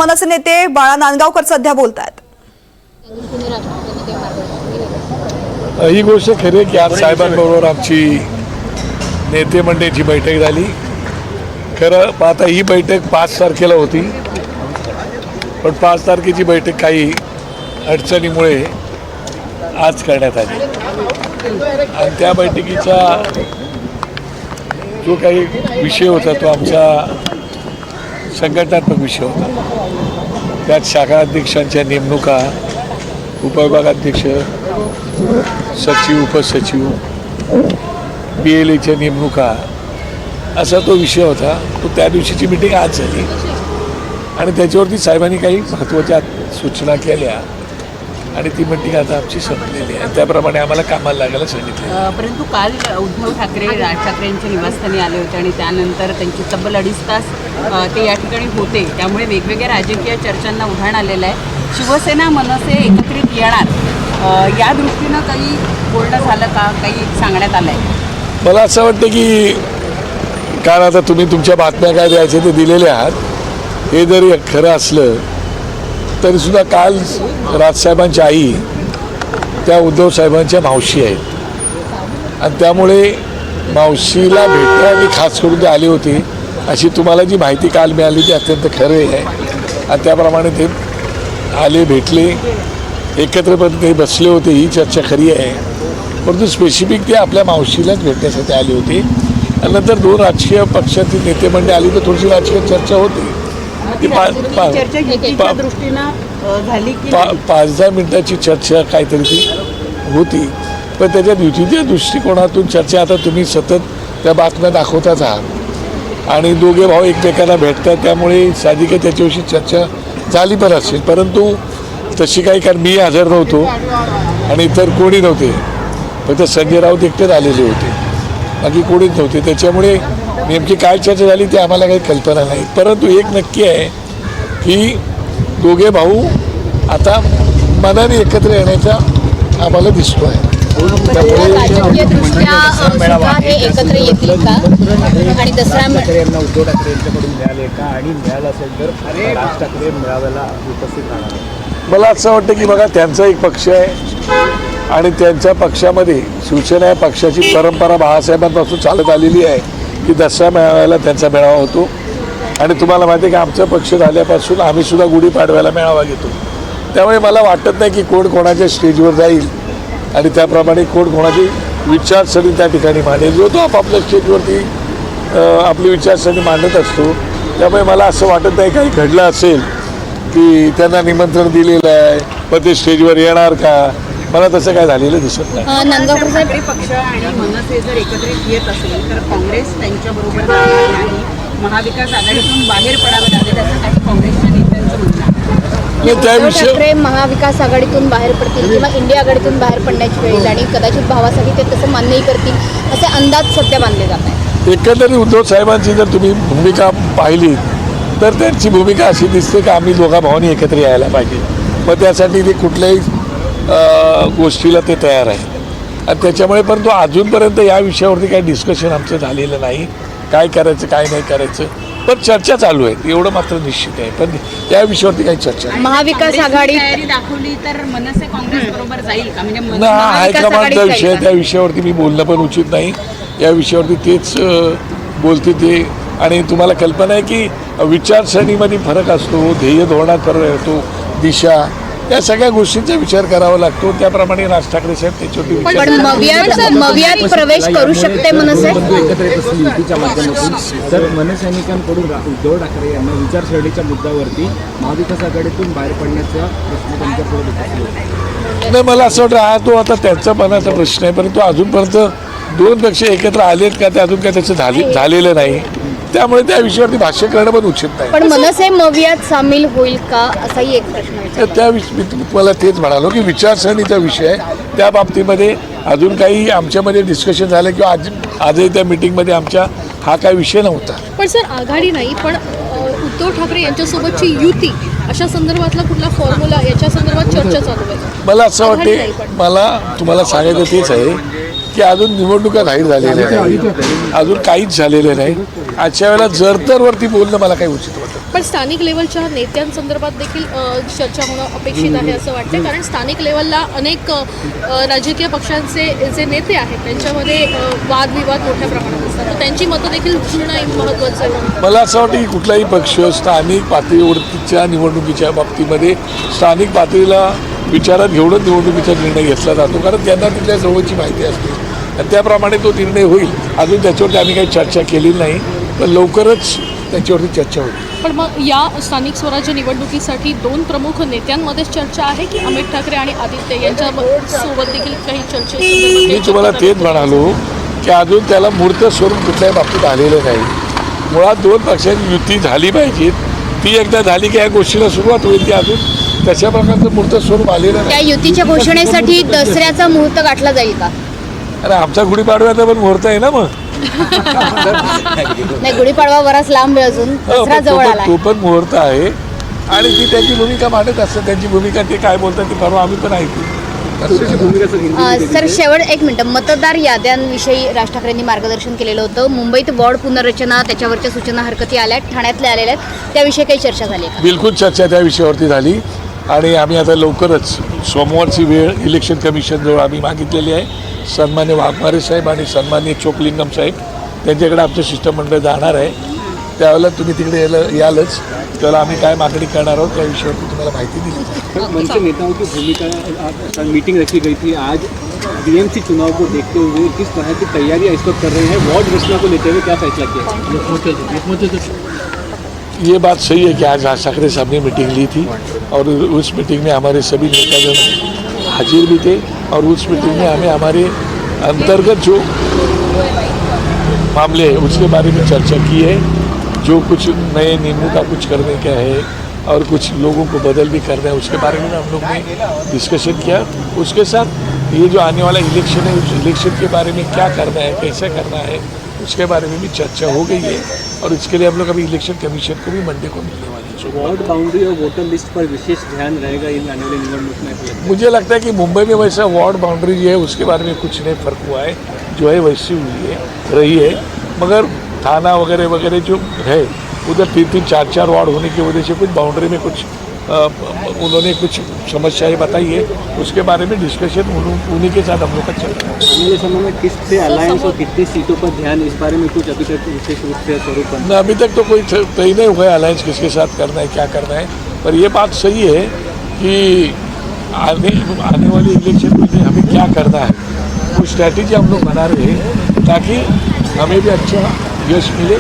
मनसे नेते बाळा नांदगावकर सध्या बोलतात। ही गोष्ट खरी आहे की आज साहेबांबरोबर आमची नेते मंडळीची बैठक झाली। खरं पाहता ही बैठक 5 तारखेला होती, पण 5 तारखेची बैठक काही अडचणीमुळे आज करण्यात आली आणि त्या बैठकीचा जो काही विषय होता तो आमचा संघटनात्मक विषय होता। त्यात शाखा अध्यक्षांच्या नेमणुका, उपविभागाध्यक्ष, सचिव, उपसचिव, PLAच्या नेमणुका असा तो विषय होता। तो त्या दिवशीची मीटिंग आज झाली आणि त्याच्यावरती साहेबांनी काही महत्त्वाच्या सूचना केल्या आणि ती मीटिंग आता आमची संपलेली आहे। त्याप्रमाणे आम्हाला कामाला लागायला सांगितलं। परंतु काल उद्धव ठाकरे राज ठाकरे यांच्या निवासस्थानी आले होते आणि त्यानंतर त्यांची तब्बल 2.5 तास ते या ठिकाणी होते, त्यामुळे वेगवेगळ्या राजकीय चर्चांना उधाण आलेलं आहे। शिवसेना मनसे एकत्रित येणार या दृष्टीनं काही बोलणं झालं का, काही सांगण्यात आलं आहे? मला असं वाटतं की कारण आता तुम्ही तुमच्या बातम्या काय द्यायचे ते दिलेले आहात। हे जरी खरं असलं तरीसुद्धा काल राजसाहेबांची आई त्या उद्धव साहेबांच्या मावशी आहेत आणि त्यामुळे मावशीला भेटण्यासाठी खास करून ते आले होते अशी तुम्हाला जी माहिती काल मिळाली ती अत्यंत खरं आहे आणि त्याप्रमाणे ते आले, भेटले, एकत्रपणे ते बसले होते, ही चर्चा खरी आहे। परंतु स्पेसिफिक ते आपल्या मावशीलाच भेटण्यासाठी आले होते आणि नंतर 2 राजकीय पक्षातील नेते मंडळी आली तर थोडीशी राजकीय चर्चा होती। ती 5-10 मिनिटाची चर्चा काहीतरी ती होती, पण त्याच्या युतीच्या दृष्टिकोनातून चर्चा आता तुम्ही सतत त्या बातम्या दाखवताच आहात आणि दोघे भाऊ एकमेकांना भेटतात, त्यामुळे साधिक त्याच्याविषयी चर्चा झाली पण असेल, परंतु तशी काही कारण मी हजर नव्हतो आणि इतर कोणी नव्हते, फक्त संजय राऊत एकटेच आलेले होते, बाकी कोणीच नव्हते। त्याच्यामुळे नेमकी काय चर्चा झाली ते आम्हाला काही कल्पना नाही, परंतु एक नक्की आहे की दोघे भाऊ आता मनाने एकत्र येण्याचा आम्हाला दिसतो आहे। राजकीयदृष्ट्या हे एकत्र येतील का आणि दसरा यांना उद्धव ठाकरे यांच्याकडून मिळाले का आणि मिळालं असेल तर राज ठाकरे मेळाव्याला उपस्थित राहणार? मला असं वाटतं की बघा त्यांचा एक पक्ष आहे आणि त्यांच्या पक्षामध्ये शिवसेना या पक्षाची परंपरा बाळासाहेबांपासून चालत आलेली आहे की दसरा मेळाव्याला त्यांचा मेळावा होतो आणि तुम्हाला माहिती आहे की आमचा पक्ष झाल्यापासून आम्ही सुद्धा गुढीपाडव्याला मेळावा घेतो। त्यामुळे मला वाटत नाही की कोण कोणाच्या स्टेजवर जाईल आणि त्याप्रमाणे कोण कोणाची विचारसरणी त्या ठिकाणी मांडेल। जो तो आपापल्या स्टेजवरती आपली विचारसरणी मांडत असतो, त्यामुळे मला असं वाटत नाही काही घडलं असेल की त्यांना निमंत्रण दिलेलं आहे पण ते स्टेजवर येणार का, मला तसं काय झालेलं दिसत नाही। नांदगावकर साहेब, पक्ष आणि मनसे जर एकत्रित येत असेल तर काँग्रेस त्यांच्याबरोबर जाणार नाही, महाविकास आघाडीतून बाहेर पडावं लागेल असं काही काँग्रेसच्या नेत्यांचं म्हणणं आहे। उद्धव ठाकरे महाविकास आघाडीतून बाहेर पडतील किंवा इंडिया आघाडीतून बाहेर पडण्याची वेळ येईल आणि कदाचित भावासाठी ते तसं मान्यही करतील असे अंदाज सध्या बांधले जात आहेत। एकंदरीत उद्धव साहेबांची जर तुम्ही भूमिका पाहिली तर त्यांची भूमिका अशी दिसते की आम्ही दोघा भावांनी एकत्र यायला पाहिजे, मग त्यासाठी ते कुठल्याही गोष्टीला ते तयार आहे आणि त्याच्यामुळे परंतु अजूनपर्यंत या विषयावरती काही डिस्कशन आमचं झालेलं नाही, काय करायचं काय नाही करायचं, पण चर्चा चालू आहे एवढं मात्र निश्चित आहे, पण या विषयावरती काही चर्चा नाही। महाविकास आघाडी तयारी दाखवली तर मनसे काँग्रेस बरोबर जाईल का? म्हणजे हा हायकमांडचा विषय आहे, त्या विषयावरती मी बोलणं पण उचित नाही। या विषयावरती तेच बोलते ते आणि तुम्हाला कल्पना आहे की विचारसरणीमध्ये फरक असतो, ध्येय धोरणात फरक असतो, दिशा, या सगळ्या गोष्टींचा विचार करावा लागतो। त्याप्रमाणे राज ठाकरे साहेब त्याच्यावरती मवियात प्रवेश करू शकते मनसे एकत्र येत असतील युतीच्या माध्यमातून, तर मनसैनिकांकडून उद्धव ठाकरे यांना विचारसरणीच्या मुद्द्यावरती महाविकास आघाडीतून बाहेर पडण्याचा प्रश्न त्यांच्यापुढे नाही, मला असं वाटतं हा तो आता त्यांचा मनाचा प्रश्न आहे, परंतु अजूनपर्यंत 2 पक्ष एकत्र आलेत का ते अजून काय त्याचं झालेलं नाही, त्यामुळे त्या विषयावरती भाष्य करणं पण उचित नाही। पण मनसे मवियात सामील होईल का असाही एक प्रश्न त्या मी तुम्हाला तेच म्हणालो की विचारसरणीचा विषय आहे, त्या बाबतीमध्ये अजून काही आमच्यामध्ये डिस्कशन झालं किंवा आजही त्या मिटिंगमध्ये आमच्या हा काय विषय नव्हता। पण सर आघाडी नाही पण उद्धव ठाकरे यांच्यासोबतची युती अशा संदर्भातला कुठला फॉर्म्युला याच्या संदर्भात चर्चा चालू आहे? मला असं वाटते, मला तुम्हाला सांगायचं तेच आहे की अजून निवडणुका जाहीर झालेल्या नाही, अजून काहीच झालेलं नाही। आजच्या वेळेला जर तर वरती बोलणं मला काही उचित वाटत नाही। पण स्थानिक लेवलच्या नेत्यांसंदर्भात देखील चर्चा होणं अपेक्षित आहे असं वाटतं, कारण स्थानिक लेवलला अनेक राजकीय पक्षांचे जे नेते आहेत त्यांच्यामध्ये वादविवाद मोठ्या प्रमाणात असतात, तर त्यांची मतं देखील घेणं महत्त्वाचं आहे. मला असं वाटतं की कुठलाही पक्ष स्थानिक पातळीवरच्या निवडणुकीच्या बाबतीमध्ये स्थानिक पातळीला विचारात घेऊनच निवडणुकीचा निर्णय घेतला जातो, कारण त्यांना तिथल्या जवळची माहिती असते आणि त्याप्रमाणे तो निर्णय होईल. अजून त्याच्यावरती आम्ही काही चर्चा केलेली नाही, पण लवकरच त्याच्यावरती चर्चा होईल. पण मग या स्थानिक स्वराज्य निवडणुकीसाठी दोन प्रमुख नेत्यांमध्येच चर्चा आहे की अमित ठाकरे आणि आदित्य यांच्या सोबत देखील काही चर्चे? मी तुम्हाला तेच म्हणालो की अजून त्याला मूर्त स्वरूप कुठल्याही बाबतीत आलेलं नाही. मुळात दोन पक्षांची युती झाली पाहिजे, ती एकदा झाली की या गोष्टीला सुरुवात होईल. ती अजून तशा प्रकारचं मूर्त स्वरूप आलेलं त्या नाही. युतीच्या घोषणेसाठी दसऱ्याचा मुहूर्त गाठला जाईल का? अरे आमचा गुढीपाडव्याचा पण मुहूर्त आहे ना. मग नाही, गुढीपाडवा बराच लांब आहे, अजून दसरा जवळ आला. तो पण मुहूर्त आहे आणि ती त्यांची भूमिका मांडत असतं. त्यांची भूमिका ते काय बोलतात ते परवा आम्ही पण ऐकू. सर, शेवट एक मिनिट, मतदार याद्यांविषयी राज ठाकरेंनी मार्गदर्शन केलेलं होतं. मुंबईत वॉर्ड पुनर्रचना त्याच्यावरच्या सूचना हरकती आल्या, ठाण्यातल्या आलेल्या आहेत, त्याविषयी काही चर्चा झाली का? बिलकुल चर्चा त्या विषयावरती झाली आणि आम्ही आता लवकरच सोमवारची वेळ इलेक्शन कमिशनजवळ आम्ही मागितलेली आहे. सन्मान्य वाघमारे साहेब आणि सन्मान्य चोकलिंगम साहेब त्यांच्याकडे आमचं शिष्टमंडळ जाणार आहे. त्यावेळेला तुम्ही तिकडे यालच, त्याला आम्ही काय मागणी करणार आहोत त्या विषयावरती तुम्हाला माहिती दिली. मंच नेताओं की भूमिका मीटिंग रखी गई थी आज बीएमसी चुनाव को देखते हुए, किस तरह की तैयारियां इस वक्त कर रहे हैं, वार्ड रचना को लेते हुए क्या फैसला किया? ये बात सही है कि आज राज ठाकरे साहब ने मीटिंग ली थी और उस मीटिंग में हमारे सभी नेतागण हाजिर भी थे और उस मीटिंग में हमें हमारे अंतर्गत जो मामले हैं उसके बारे में चर्चा की है. जो कुछ नए नियमों का कुछ करने का है और कुछ लोगों को बदल भी करना है उसके बारे में हम लोग ने डिस्कशन किया. उसके साथ ये जो आने वाला इलेक्शन है उस इलेक्शन के बारे में क्या करना है, कैसे करना है, उसके बारे में भी चर्चा हो गई है और इसके लिए हम लोग अभी इलेक्शन कमीशन को भी मंडे को मिलने वाले हैं. वार्ड बाउंड्री और वोटर लिस्ट पर विशेष ध्यान रहेगा इन आने वाले निवडणूक में? मुझे लगता है कि मुंबई में वैसा वार्ड बाउंड्री जो है उसके बारे में कुछ नहीं फर्क हुआ है, जो है वैसी हुई है रही है. मगर थाना वगैरह वगैरह जो है उधर 3-3, 4-4 वार्ड होने की वजह से कुछ बाउंड्री में कुछ उन्होंने कुछ समस्याएं बताई है, उसके बारे में डिस्कशन उन्हीं के साथ हम लोग का चल रहा है. आने वाले समय में किससे अलायंस और कितनी सीटों पर ध्यान, इस बारे में कुछ अभी तक विशेष रूप से स्वरूप बना? ना, अभी तक तो कोई तय नहीं हुआ है अलायंस किसके साथ करना है, क्या करना है. पर ये बात सही है कि आने वाले इलेक्शन में हमें क्या करना है, वो स्ट्रैटेजी हम लोग बना रहे हैं ताकि हमें भी अच्छा यश मिले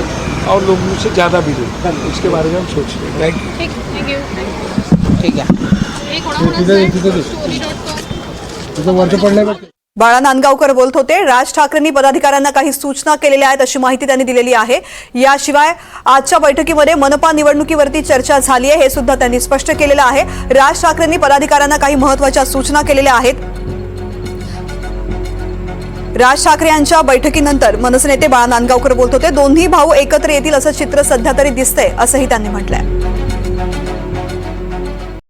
और लोगों से ज़्यादा मिले. इसके बारे में हम सोच रहे हैं. Thank you. ठीक आहे. बाळा नांदगावकर बोलत होते. राज ठाकरेंनी पदाधिकाऱ्यांना काही सूचना केलेल्या आहेत अशी माहिती त्यांनी दिलेली आहे. याशिवाय आजच्या बैठकीमध्ये मनपा निवडणुकीवरती चर्चा झाली आहे हे सुद्धा त्यांनी स्पष्ट केलेलं आहे. राज ठाकरेंनी पदाधिकाऱ्यांना काही महत्त्वाच्या सूचना केलेल्या आहेत. राज ठाकरे यांच्या बैठकीनंतर मनसे नेते बाळा नांदगावकर बोलत होते. दोन्ही भाऊ एकत्र येतील असं चित्र सध्या तरी दिसतंय असंही त्यांनी म्हटलंय.